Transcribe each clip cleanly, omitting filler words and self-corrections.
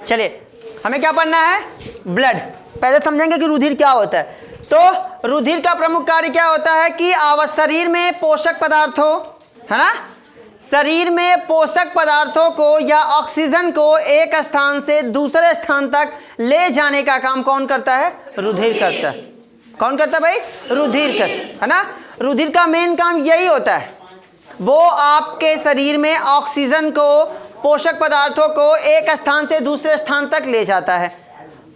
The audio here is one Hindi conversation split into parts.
चलिए हमें क्या पढ़ना है, ब्लड। पहले समझेंगे कि रुधिर क्या होता है। तो रुधिर का प्रमुख कार्य क्या होता है कि शरीर में पोषक पदार्थों, है ना, शरीर में पोषक पदार्थों को या ऑक्सीजन को एक स्थान से दूसरे स्थान तक ले जाने का काम कौन करता है, रुधिर करता है। कौन करता है भाई, रुधिर कर, है ना। रुधिर का मेन काम यही होता है, वो आपके शरीर में ऑक्सीजन को, पोषक पदार्थों को एक स्थान से दूसरे स्थान तक ले जाता है।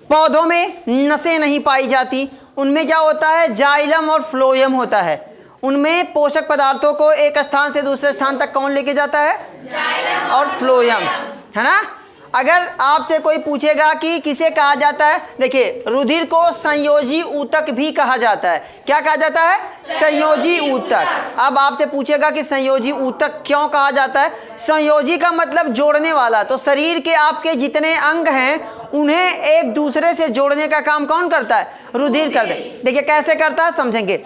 पौधों में नसें नहीं पाई जाती, उनमें क्या होता है, जाइलम और फ्लोएम होता है। उनमें पोषक पदार्थों को एक स्थान से दूसरे स्थान तक कौन लेके जाता है, जाइलम और फ्लोएम, है ना। अगर आपसे कोई पूछेगा कि किसे कहा जाता है, देखिए रुधिर को संयोजी ऊतक भी कहा जाता है। क्या कहा जाता है, संयोजी ऊतक। अब आपसे पूछेगा कि संयोजी ऊतक क्यों कहा जाता है, संयोजी का मतलब जोड़ने वाला। तो शरीर के आपके जितने अंग हैं उन्हें एक दूसरे से जोड़ने का काम कौन करता है, रुधिर करता है। देखिए कैसे करता है समझेंगे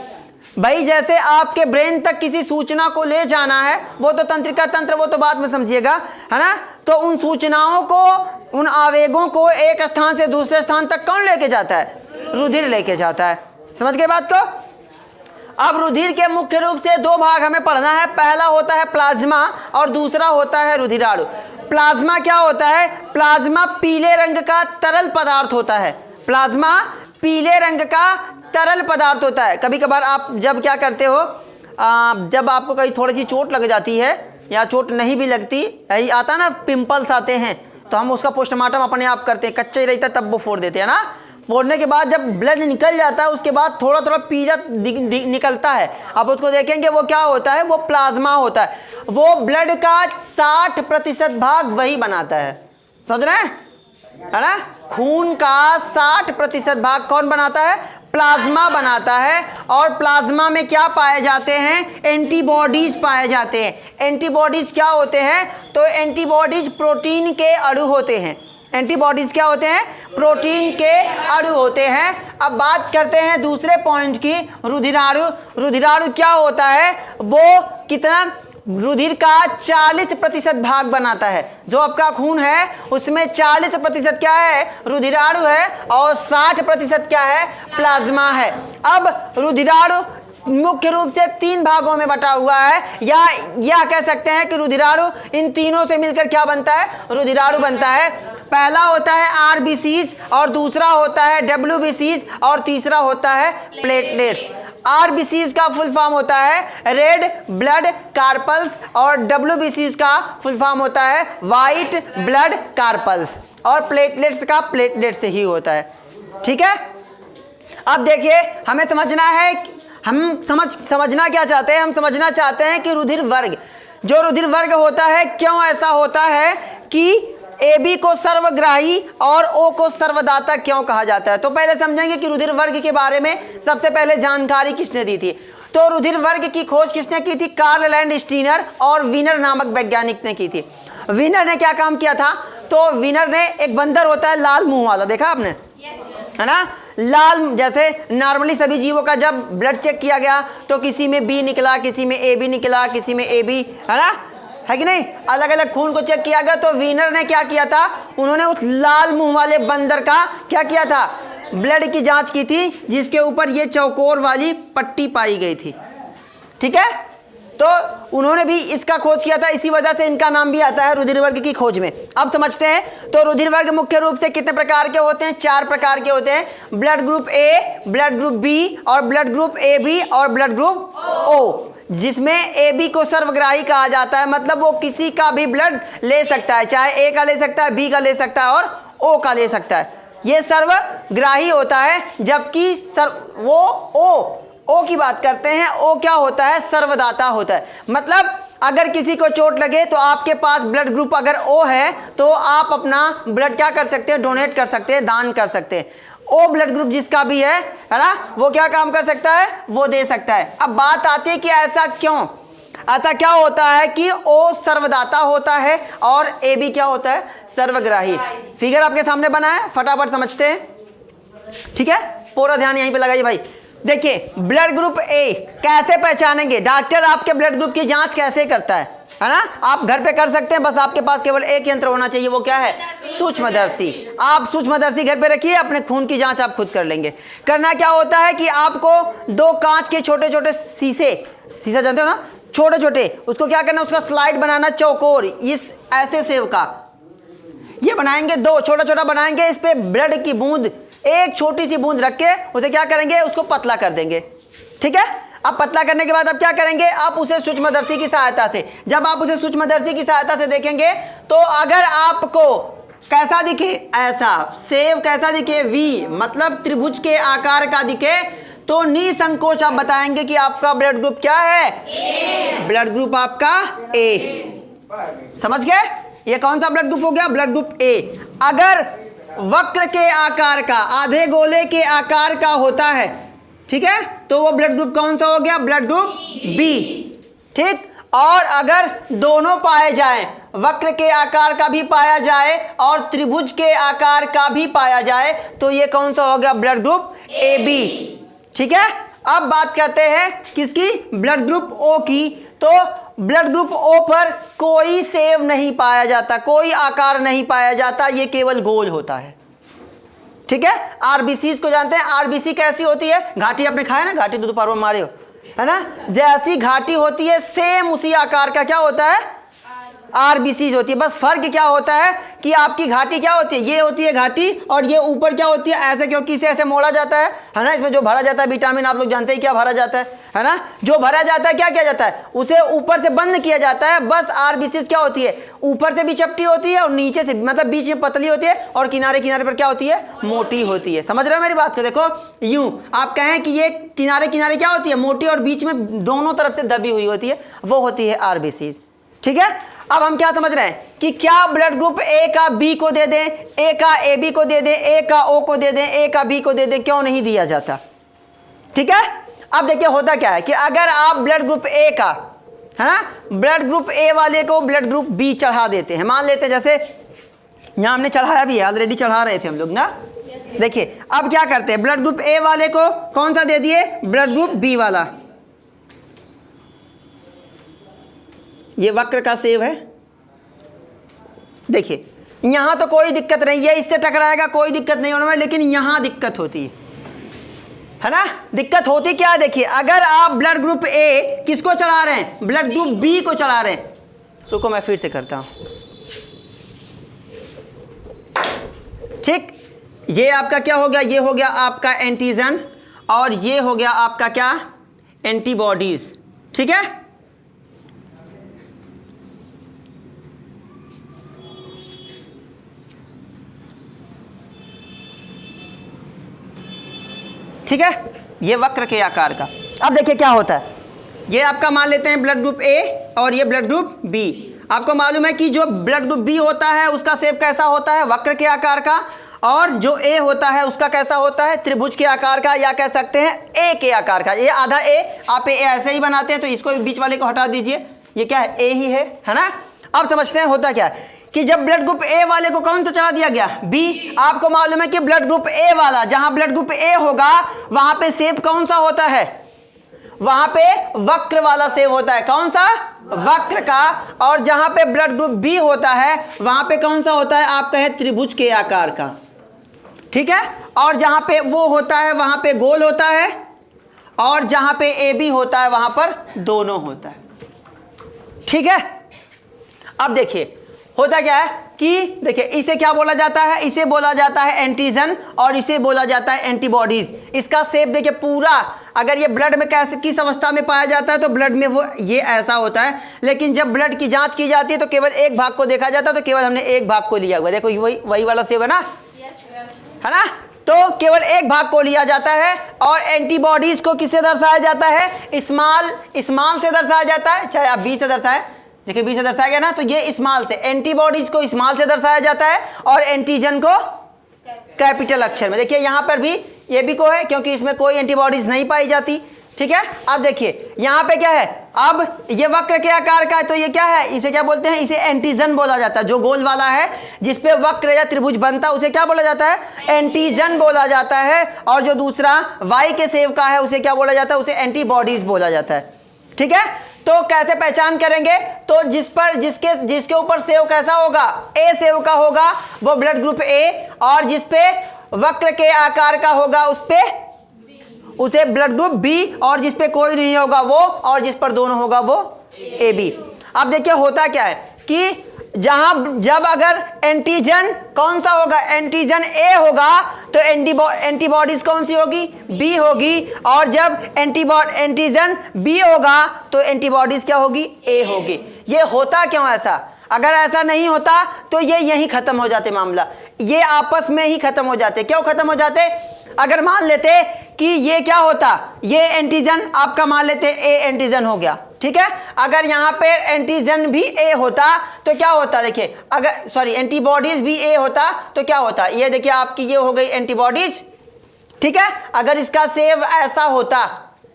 भाई। जैसे आपके ब्रेन तक किसी सूचना को ले जाना है, वो तो तंत्रिका तंत्र, वो तो बाद में समझिएगा, है ना। तो उन सूचनाओं को, उन आवेगों को एक स्थान से दूसरे स्थान तक कौन लेके जाता है, रुधिर लेके जाता है। समझ गए बात को। अब रुधिर के मुख्य रूप से दो भाग हमें पढ़ना है। पहला होता है प्लाज्मा और दूसरा होता है रुधिराणु। प्लाज्मा क्या होता है, प्लाज्मा पीले रंग का तरल पदार्थ होता है। प्लाज्मा पीले रंग का तरल पदार्थ होता है। कभी कभार आप जब क्या करते हो, जब आपको कहीं थोड़ी सी चोट लग जाती है या चोट नहीं भी लगती, यही आता ना, पिंपल्स आते हैं, तो हम उसका पोस्टमार्टम अपने आप करते हैं, कच्चा ही रहता तब वो फोड़ देते हैं ना। फोड़ने के बाद जब ब्लड निकल जाता है उसके बाद थोड़ा थोड़ा पीला निकलता है। आप उसको देखेंगे वो क्या होता है, वो प्लाज्मा होता है। वो ब्लड का 60% भाग वही बनाता है। समझ रहे हैं, है ना। खून का 60% भाग कौन बनाता है, प्लाज्मा बनाता है। और प्लाज्मा में क्या पाए जाते हैं, एंटीबॉडीज पाए जाते हैं। एंटीबॉडीज क्या होते हैं, तो एंटीबॉडीज प्रोटीन के अणु होते हैं। एंटीबॉडीज क्या होते हैं, प्रोटीन के अणु होते हैं। अब बात करते हैं दूसरे पॉइंट की, रुधिराणु। रुधिराणु क्या होता है, वो कितना, रुधिर का 40% भाग बनाता है। जो आपका खून है उसमें 40% क्या है, रुधिराणु है, और 60% क्या है, प्लाज्मा है। अब रुधिराणु मुख्य रूप से 3 भागों में बटा हुआ है, या कह सकते हैं कि रुधिराणु इन तीनों से मिलकर क्या बनता है, रुधिराणु बनता है। पहला होता है आरबीसीज, और दूसरा होता है डब्ल्यूबीसीज, और तीसरा होता है प्लेटलेट्स। आरबीसीज का फुल फॉर्म होता है रेड ब्लड कार्पल्स, और डब्ल्यूबीसीज का फुल फॉर्म होता है वाइट ब्लड कार्पल्स, और प्लेटलेट्स का प्लेटलेट से ही होता है। ठीक है। अब देखिए हमें समझना है, हम समझना क्या चाहते हैं, हम समझना चाहते हैं कि रुधिर वर्ग, जो रुधिर वर्ग होता है, क्यों ऐसा होता है कि AB को सर्वग्राही और O को सर्वदाता क्यों कहा जाता है। तो पहले समझेंगे कि रुधिर वर्ग के बारे में सबसे पहले जानकारी किसने दी थी। तो रुधिर वर्ग की खोज किसने की थी, कार्ल लैंडस्टीनर और वीनर नामक वैज्ञानिक ने की थी। वीनर ने क्या काम किया था, तो वीनर ने, एक बंदर होता है लाल मुंह वाला, देखा आपने, है ना, लाल। जैसे नॉर्मली सभी जीवों का जब ब्लड चेक किया गया तो किसी में B निकला, किसी में AB निकला, किसी में AB, है ना, है कि नहीं, अलग अलग खून को चेक किया गया। तो वीनर ने क्या किया था, उन्होंने उस लाल मुंह वाले बंदर का क्या किया था, ब्लड की जांच की थी, जिसके ऊपर ये चौकोर वाली पट्टी पाई गई थी। ठीक है। तो उन्होंने भी इसका खोज किया था, इसी वजह से इनका नाम भी आता है रुधिर वर्ग की खोज में। अब समझते हैं, तो रुधिर वर्ग मुख्य रूप से कितने प्रकार के होते हैं, 4 प्रकार के होते हैं। Blood group A, blood group B, और ब्लड ग्रुप AB, और ब्लड ग्रुप O, जिसमें AB को सर्वग्राही कहा जाता है। मतलब वो किसी का भी ब्लड ले सकता है, चाहे A का ले सकता है, B का ले सकता है, और O का ले सकता है। ये सर्वग्राही होता है। जबकि वो O की बात करते हैं, O क्या होता है, सर्वदाता होता है। मतलब अगर किसी को चोट लगे तो आपके पास ब्लड ग्रुप अगर O है तो आप अपना ब्लड क्या कर सकते हैं, डोनेट कर सकते हैं, दान कर सकते हैं। O ब्लड ग्रुप जिसका भी है ना, वो क्या काम कर सकता है, वो दे सकता है। अब बात आती है कि ऐसा क्यों, ऐसा क्या होता है कि O सर्वदाता होता है और AB क्या होता है, सर्वग्राही। फिगर आपके सामने बना है, फटाफट समझते हैं। ठीक है, पूरा ध्यान यहीं पे लगाइए भाई। देखिए ब्लड ग्रुप ए कैसे पहचानेंगे, डॉक्टर आपके ब्लड ग्रुप की जांच कैसे करता है ना, आप घर पे कर सकते हैं, बस आपके पास केवल एक यंत्र होना चाहिए, वो क्या है, सूक्ष्मदर्शी। आप सूक्ष्मदर्शी घर पे रखिए, अपने खून की जांच आप खुद कर लेंगे। करना क्या होता है कि आपको 2 कांच के छोटे छोटे शीशा जानते हो ना, छोटे छोटे, उसको क्या करना, उसका स्लाइड बनाना चौकोर, इस ऐसे सेव का ये बनाएंगे, 2 छोटा छोटा बनाएंगे, इस पे ब्लड की बूंद, एक छोटी सी बूंद रख के उसे क्या करेंगे, उसको पतला कर देंगे। ठीक है, अब पतला करने के बाद अब क्या करेंगे, आप उसे सूक्ष्मदर्शी की सहायता से, जब आप उसे सूक्ष्मदर्शी की सहायता से देखेंगे तो अगर आपको कैसा दिखे, ऐसा सेव कैसा दिखे, वी मतलब त्रिभुज के आकार का दिखे, तो निसंकोच आप बताएंगे कि आपका ब्लड ग्रुप क्या है, ब्लड ग्रुप आपका ए। समझ गए, ये कौन सा ब्लड ग्रुप हो गया, ब्लड ग्रुप ए। अगर वक्र के आकार का, आधे गोले के आकार का होता है, ठीक है, तो वो ब्लड ग्रुप कौन सा हो गया, ब्लड ग्रुप बी। ठीक, और अगर दोनों पाए जाएं, वक्र के आकार का भी पाया जाए और त्रिभुज के आकार का भी पाया जाए, तो ये कौन सा हो गया, ब्लड ग्रुप ए बी। ठीक है, अब बात करते हैं किसकी, ब्लड ग्रुप ओ की। तो ब्लड ग्रुप ओ पर कोई सेव नहीं पाया जाता, कोई आकार नहीं पाया जाता, ये केवल गोल होता है। ठीक है, आरबीसी को जानते हैं, आरबीसी कैसी होती है, घाटी आपने खाया ना, घाटी तो दोपहर में मारे हो है ना, जैसी घाटी होती है सेम उसी आकार का क्या होता है, आरबीसी होती है। बस फर्क क्या होता है कि आपकी घाटी क्या होती है, ये होती है घाटी, और ये ऊपर क्या होती है, ऐसे, क्योंकि इसे ऐसे मोड़ा जाता है ना, इसमें जो भरा जाता है विटामिन, आप लोग जानते हैं क्या भरा जाता है ना, जो भरा जाता है क्या किया जाता है, उसे ऊपर से बंद किया जाता है। बस आरबीसी क्या होती है, ऊपर से भी चपटी होती है और नीचे से, मतलब बीच में पतली होती है और किनारे किनारे पर क्या होती है, मोटी होती है। समझ रहे हो मेरी बात को, देखो यूं आप कहें कि ये किनारे किनारे क्या होती है, मोटी, और बीच में दोनों तरफ से दबी हुई होती है, वो होती है आरबीसी। ठीक है, अब हम क्या समझ रहे हैं कि क्या ब्लड ग्रुप ए का बी को दे दें, ए का ए बी को दे दें, ए का ओ को दे दें, ए का बी को दे दें, क्यों नहीं दिया जाता। ठीक है, अब देखिए होता क्या है कि अगर आप ब्लड ग्रुप ए का, है ना, ब्लड ग्रुप ए वाले को ब्लड ग्रुप बी चढ़ा देते हैं, मान लेते हैं जैसे यहां हमने चढ़ाया भी है, ऑलरेडी चढ़ा रहे थे हम लोग ना। देखिए अब क्या करते हैं, ब्लड ग्रुप ए वाले को कौन सा दे दिए, ब्लड ग्रुप बी वाला, ये वक्र का सेव है। देखिए यहां तो कोई दिक्कत नहीं है, इससे टकराएगा कोई दिक्कत नहीं होने में, लेकिन यहां दिक्कत होती है ना, दिक्कत होती क्या है, देखिए अगर आप ब्लड ग्रुप ए किसको चढ़ा रहे हैं, ब्लड ग्रुप बी को चढ़ा रहे हैं, रुको मैं फिर से करता हूं। ठीक, ये आपका क्या हो गया, ये हो गया आपका एंटीजन, और ये हो गया आपका क्या, एंटीबॉडीज। ठीक है, ठीक है, ये वक्र के आकार का। अब देखिए क्या होता है, ये आपका मान लेते हैं ब्लड ग्रुप ए और ये ब्लड ग्रुप बी। आपको मालूम है कि जो ब्लड ग्रुप बी होता है उसका शेप कैसा होता है, वक्र के आकार का, और जो ए होता है उसका कैसा होता है, त्रिभुज के आकार का, या कह सकते हैं ए के आकार का। ये आधा ए, आप ए ऐसे ही बनाते हैं, तो इसको बीच वाले को हटा दीजिए, ये क्या है, ए ही है ना। अब समझते हैं होता क्या है कि जब ब्लड ग्रुप ए वाले को कौन सा चढ़ा दिया गया, बी। आपको मालूम है कि ब्लड ग्रुप ए वाला, जहां ब्लड ग्रुप ए होगा वहां पे सेव कौन सा होता है, वहां पे वक्र वाला सेव होता है, कौन सा, वक्र का। और जहां पे ब्लड ग्रुप बी होता है वहां पे कौन सा होता है, आपका है त्रिभुज के आकार का। ठीक है, और जहां पे वो होता है वहां पे गोल होता है, और जहां पे ए बी होता है वहां पर दोनों होता है। ठीक है, अब देखिए होता क्या है कि देखिए इसे क्या बोला जाता है, इसे बोला जाता है एंटीजन और इसे बोला जाता है एंटीबॉडीज। इसका शेप देखिए पूरा, अगर ये ब्लड में कैसे किस अवस्था में पाया जाता है तो ब्लड में वो ये ऐसा होता है, लेकिन जब ब्लड की जांच की जाती है तो केवल एक भाग को देखा जाता है, तो केवल हमने एक भाग को लिया हुआ, देखो वही वाला शेप है ना, है ना, तो केवल एक भाग को लिया जाता है। और एंटीबॉडीज को किससे दर्शाया जाता है, स्मॉल से दर्शाया जाता है, चाहे आप बी से दर्शाए, देखिए बी से दर्शाया गया ना, तो ये स्मॉल से, एंटीबॉडीज को स्मॉल से दर्शाया जाता है और एंटीजन को कैपिटल अक्षर में। देखिए यहां पर भी ये भी को है क्योंकि इसमें कोई एंटीबॉडीज नहीं पाई जाती, ठीक है। अब देखिए यहाँ पे क्या है, अब ये वक्र के आकार का है तो ये क्या है, इसे क्या बोलते हैं, इसे एंटीजन बोला जाता है। जो गोल वाला है जिसपे वक्र या त्रिभुज बनता है उसे क्या बोला जाता है, एंटीजन बोला जाता है। और जो दूसरा वाई के सेव का है उसे क्या बोला जाता है, उसे एंटीबॉडीज बोला जाता है। ठीक है, तो कैसे पहचान करेंगे, तो जिसके ऊपर सेव कैसा होगा, ए सेव का होगा वो ब्लड ग्रुप ए, और जिसपे वक्र के आकार का होगा उसे ब्लड ग्रुप बी, और जिस पे कोई नहीं होगा वो, और जिस पर दोनों होगा वो ए बी। अब देखिए होता क्या है कि जब अगर एंटीजन कौन सा होगा, एंटीजन ए होगा तो एंटीबॉडीज कौन सी होगी, बी होगी। और जब एंटीजन बी होगा तो एंटीबॉडीज क्या होगी, ए होगी। ये होता क्यों ऐसा, अगर ऐसा नहीं होता तो ये यहीं खत्म हो जाते मामला, ये आपस में ही खत्म हो जाते। क्यों खत्म हो जाते, अगर मान लेते कि ये क्या होता, ये एंटीजन आपका मान लेते ए एंटीजन हो गया, ठीक है। अगर यहाँ पे एंटीजन भी ए होता तो क्या होता, देखिए अगर सॉरी एंटीबॉडीज भी ए होता तो क्या होता, ये देखिए आपकी ये हो गई एंटीबॉडीज, ठीक है। अगर इसका सेव ऐसा होता,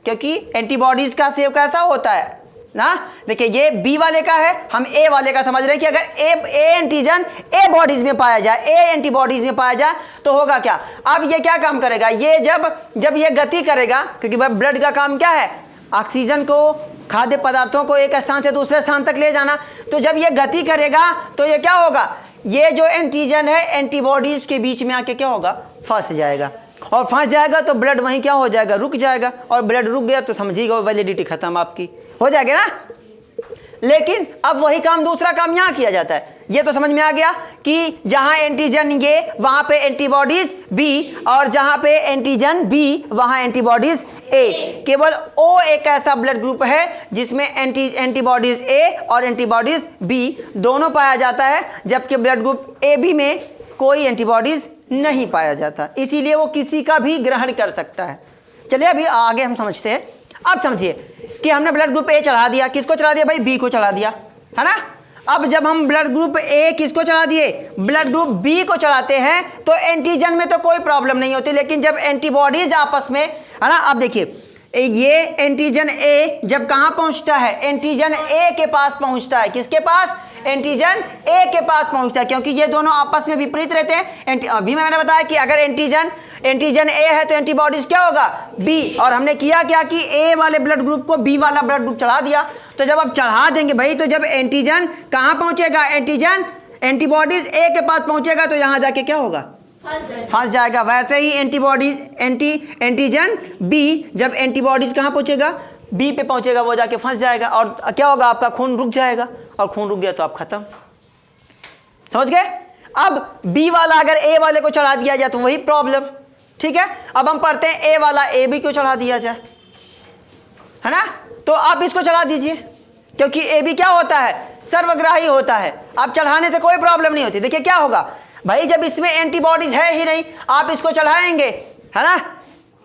क्योंकि एंटीबॉडीज का सेव कैसा होता है ना, देखिए ये बी वाले का है, हम ए वाले का समझ रहे हैं कि अगर ए एंटीजन ए बॉडीज में पाया जाए, ए एंटीबॉडीज में पाया जाए तो होगा क्या। अब ये क्या काम करेगा, ये जब ये गति करेगा, क्योंकि भाई ब्लड का काम क्या है, ऑक्सीजन को, खाद्य पदार्थों को एक स्थान से दूसरे स्थान तक ले जाना, तो जब ये गति करेगा तो ये क्या होगा, ये जो एंटीजन है एंटीबॉडीज के बीच में आके क्या होगा, फंस जाएगा, और फंस जाएगा तो ब्लड वहीं क्या हो जाएगा, रुक जाएगा, और ब्लड रुक गया तो समझिएगा वैलिडिटी खत्म आपकी हो जाएगी ना। लेकिन अब वही काम, दूसरा काम यहाँ किया जाता है। ये तो समझ में आ गया कि जहां एंटीजन ये वहां पे एंटीबॉडीज बी, और जहां पे एंटीजन बी वहां एंटीबॉडीज ए। केवल ओ एक ऐसा ब्लड ग्रुप है जिसमें एंटीबॉडीज ए और एंटीबॉडीज बी दोनों पाया जाता है, जबकि ब्लड ग्रुप ए बी में कोई एंटीबॉडीज नहीं पाया जाता, इसीलिए वो किसी का भी ग्रहण कर सकता है। चलिए अभी आगे हम समझते हैं। अब समझिए कि हमने ब्लड ग्रुप ए चढ़ा दिया, किसको चढ़ा दिया भाई, बी को चढ़ा दिया, है ना। अब जब हम ब्लड ग्रुप ए किसको चढ़ा दिए, ब्लड ग्रुप बी को चढ़ाते हैं तो एंटीजन में तो कोई प्रॉब्लम नहीं होती, लेकिन जब एंटीबॉडीज आपस में, है ना, अब देखिए ये एंटीजन ए जब कहाँ पहुंचता है, एंटीजन ए के पास पहुंचता है, किसके पास, एंटीजन ए के पास पहुंचता है, क्योंकि ये दोनों आपस में विपरीत रहते हैं। अभी मैंने बताया कि अगर एंटीजन ए है तो एंटीबॉडीज क्या होगा, बी, और हमने किया क्या कि ए वाले ब्लड ग्रुप को बी वाला ब्लड ग्रुप चढ़ा दिया। तो जब आप चढ़ा देंगे भाई, तो जब एंटीजन कहाँ पहुंचेगा, एंटीबॉडीज ए के पास पहुंचेगा तो यहाँ जाके क्या होगा, फंस जाएगा। वैसे ही एंटीजन बी जब एंटीबॉडीज कहाँ पहुंचेगा, बी पे पहुंचेगा, वो जाके फंस जाएगा, और क्या होगा, आपका खून रुक जाएगा, और खून रुक गया तो आप खत्म। समझ गए। अब बी वाला अगर ए वाले को चढ़ा दिया जाए तो वही प्रॉब्लम, ठीक है। अब हम पढ़ते हैं ए वाला ए बी को चढ़ा दिया जाए, है ना, तो आप इसको चढ़ा दीजिए, क्योंकि ए बी क्या होता है, सर्वग्राही होता है। आप चढ़ाने से कोई प्रॉब्लम नहीं होती। देखिए क्या होगा भाई, जब इसमें एंटीबॉडीज है ही नहीं, आप इसको चढ़ाएंगे, है ना,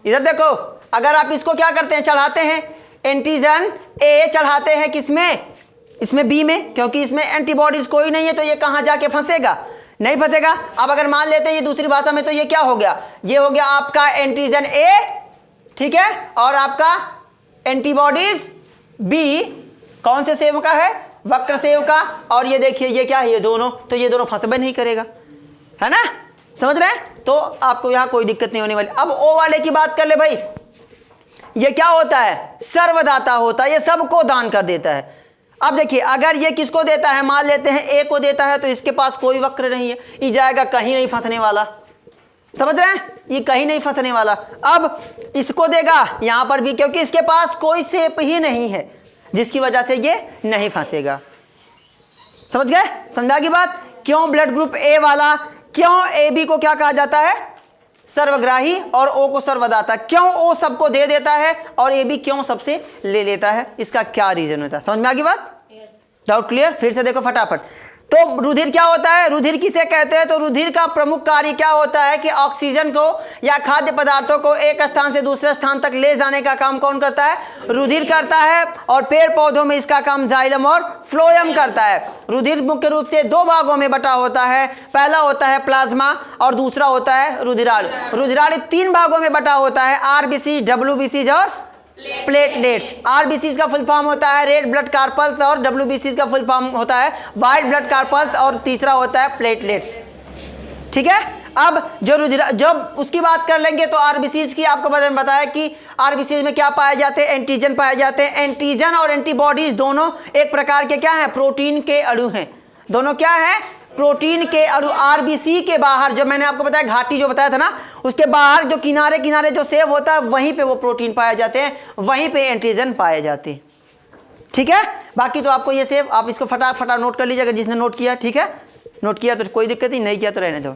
इधर देखो, अगर आप इसको क्या करते हैं, चढ़ाते हैं एंटीजन ए, चढ़ाते हैं किसमें, इसमें बी में, क्योंकि इसमें एंटीबॉडीज कोई नहीं है तो ये कहाँ जाके फंसेगा, नहीं फंसेगा। अब अगर मान लेते हैं ये दूसरी भाषा में, तो ये क्या हो गया, ये हो गया आपका एंटीजन ए, ठीक है, और आपका एंटीबॉडीज बी कौन से सेव का है, वक्र सेव का, और ये देखिए ये क्या है, ये दोनों, तो ये दोनों फंसबे नहीं करेगा, है ना, समझ रहे हैं। तो आपको यहाँ कोई दिक्कत नहीं होने वाली। अब ओ वाले की बात कर ले भाई, ये क्या होता है, सर्वदाता होता है, ये सबको दान कर देता है। अब देखिए अगर ये किसको देता है, मान लेते हैं ए को देता है, तो इसके पास कोई वक्र नहीं है, ये जाएगा कहीं नहीं फंसने वाला, समझ रहे हैं, ये कहीं नहीं फंसने वाला। अब इसको देगा यहां पर भी, क्योंकि इसके पास कोई शेप ही नहीं है, जिसकी वजह से ये नहीं फंसेगा। समझ गए, समझा की बात। क्यों ब्लड ग्रुप ए वाला, क्यों ए बी को क्या कहा जाता है, सर्वग्राही, और ओ को सर्वदाता। क्यों ओ सबको दे देता है और ए बी क्यों सबसे ले लेता है, इसका क्या रीजन होता है, समझ में आ गई बात, डाउट क्लियर। फिर से देखो फटाफट। तो रुधिर क्या होता है, रुधिर किसे कहते हैं, तो रुधिर का प्रमुख कार्य क्या होता है कि ऑक्सीजन को या खाद्य पदार्थों को एक स्थान से दूसरे स्थान तक ले जाने का काम कौन करता है, रुधिर करता है। और पेड़ पौधों में इसका काम जाइलम और फ्लोएम करता है। रुधिर मुख्य रूप से दो भागों में बटा होता है, पहला होता है प्लाज्मा और दूसरा होता है रुधिराणु। रुधिराणु तीन भागों में बटा होता है, आरबीसी, डब्ल्यूबीसी और प्लेटलेट्स। आरबीसीज का फुल फॉर्म होता है रेड ब्लड कार्पल्स, और डब्ल्यूबीसीज का फुल फॉर्म होता है वाइट ब्लड कार्पल्स, और तीसरा होता है प्लेटलेट्स। ठीक है, अब जब उसकी बात कर लेंगे तो आरबीसीज की आपको बताया कि आरबीसीज में क्या पाए जाते हैं, एंटीजन पाए जाते हैं। एंटीजन और एंटीबॉडीज दोनों एक प्रकार के क्या हैं, प्रोटीन के अणु हैं। दोनों क्या है, प्रोटीन के अणु। आरबीसी के बाहर जो मैंने आपको बताया, घाटी जो बताया था ना, उसके बाहर जो किनारे किनारे जो सेव होता है वहीं पे वो प्रोटीन पाए जाते हैं, वहीं पे एंटीजन पाए जाते हैं। ठीक है, बाकी तो आपको ये सेव, आप इसको फटाफट नोट कर लीजिएगा जिसने नोट किया। ठीक है, नोट किया तो कोई दिक्कत ही नहीं, किया तो रहने दो।